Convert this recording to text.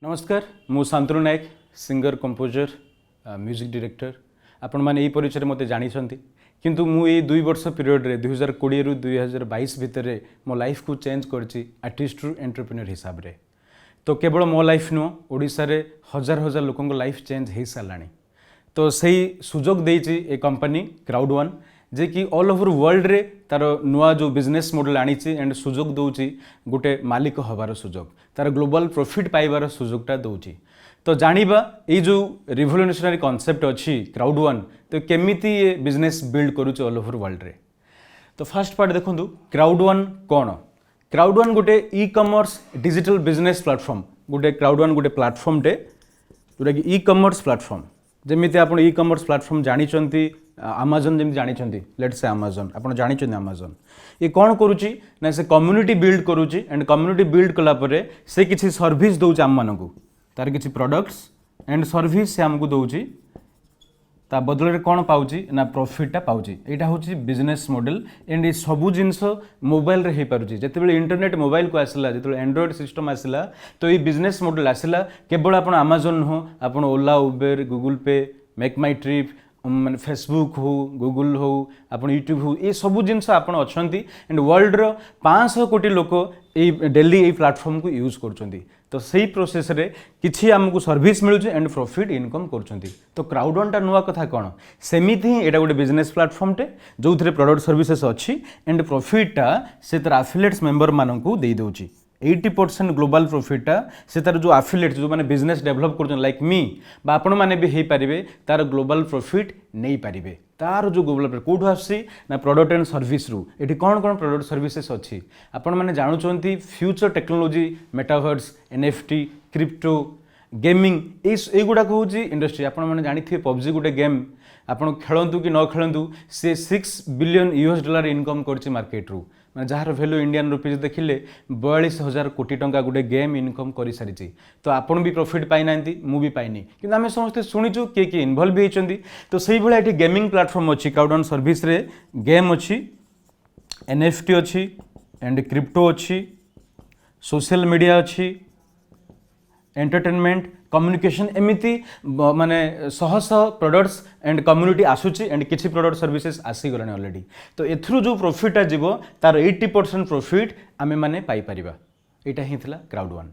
नमस्कार मु शांतनु नायक singer composer music director आपण मैंने यही परिचय मत जानी किंतु मु ये 2 वर्ष पीरियड रे 2020 रु 2022 भितर मो लाइफ को चेंज करछि आर्टिस्ट रु एंटरप्रेन्योर हिसाब रे। तो केवल मो लाइफ नुह ओडिशा रे हजार हजार लोकंग लाइफ चेंज हो साराणी। तो सही सुजोग देछि ए कंपनी क्राउड वन जे कि ऑल ओवर वर्ल्ड रे तार नुआ जो बिजनेस मॉडल आनी एंड सुजोग दौची गोटे मालिक हबार सुजोग तार ग्लोबल प्रॉफिट पाइबार सुजोगटा दौची। तो जानिबा ये जो रिवोल्यूशनरी कॉन्सेप्ट अच्छी क्राउड वन तो केमिति ये बिजनेस बिल्ड करूचे ऑल ओवर वर्ल्ड रे। तो फर्स्ट पार्ट देखंतु क्राउड वन कौन। क्राउड वन गोटे e commerce digital business platform गोटे क्राउड वन गोटे प्लेटफॉर्म टे जोटा कि ई कॉमर्स प्लेटफॉर्म जमीती आप ई कॉमर्स प्लेटफॉर्म जानी आमाजन जमी जानी लेट से आमाजन आप जानी आमाजन ये कौन करुच्ची ना से कम्युनिटी बिल्ड करुच्ची एंड कम्युनिटी बिल्ड कलापर से किसी सर्विस दौर आम मानक तार किसी प्रोडक्ट्स एंड सर्विस से आमको दौची ता बदल कौन पाउची ना प्रॉफिटा पाउची। यहाँ हूँ बिजनेस मॉडल एंड ये सबू जिनस मोबाइल रे हो पारुची जिते इंटरनेट मोबाइल को आसला जो एंड्रॉइड सिस्टम आसला तो ये बिजनेस मॉडल आसला केवल आप आमाजन नुह आप ओला उबेर गूगल पे मेक माई ट्रिप माने फेसबुक हो गूगल हो आप यूट्यूब हो ये सबू जिनस आप अच्छा एंड वर्ल्ड रो 500 कोटी लोक ये डेली ये प्लेटफॉर्म को यूज कर। तो सही प्रोसेस रे किछि आमको सर्विस मिलुचे एंड प्रॉफिट इनकम कर। तो क्राउड वन टा नुआ कथा कौन सेमिति ही एटा गोटे बिजनेस प्लेटफॉर्म टे जो थे प्रोडक्ट सर्विसेस अच्छी एंड प्रॉफिटा से तार एफिलिएट्स मेंबर मानकू दे दउची 80% ग्लोबल प्रॉफिटा से तार जो एफिलिएट जो माने बिजनेस डेवलप कर लाइक मी बा आपण माने भी हो पारे तार ग्लोबल प्रॉफिट नहीं पारे तार जो ग्लोबल कौटू आसी ना प्रोडक्ट एंड सर्विस रु ये कौन कौन प्रोडक्ट सर्विसेस अच्छी आपण मैंने जानते future technology metaverse NFT crypto gaming ये गुड़ाक हूँ इंडस्ट्री आपण मैंने जानी पबजी गोटे गेम आपड़ खेलतु कि न खेलतु सी $6 बिलियन इनकम कर मार्केट रू मैं जार भैल्यू इंडियन रुपीज देखिले 42,000 कोटी टंका गोटे गेम इनकम कर सारी। तो आपन भी प्रॉफिट पाई ना मु भी पाइनी कि आम समस्ते शुणीचु किए इनवल्व भी होती। तो से भाई गेमिंग प्लेटफॉर्म अच्छी क्राउड वन सर्विस रे गेम अच्छी एनएफटी अच्छी एंड क्रिप्टो अच्छी सोशल मीडिया अच्छी एंटरटेनमेंट कम्युनिकेशन एमती माने शह शह प्रोडक्ट्स एंड कम्युनिटी आसूची एंड किसी प्रोडक्ट सर्विसेस आसीगलानी ऑलरेडी। तो एथरू जो प्रॉफिटा जीवो तार 80% प्रॉफिट आमे माने पाई परिबा। एटा ही थिला क्राउड वन।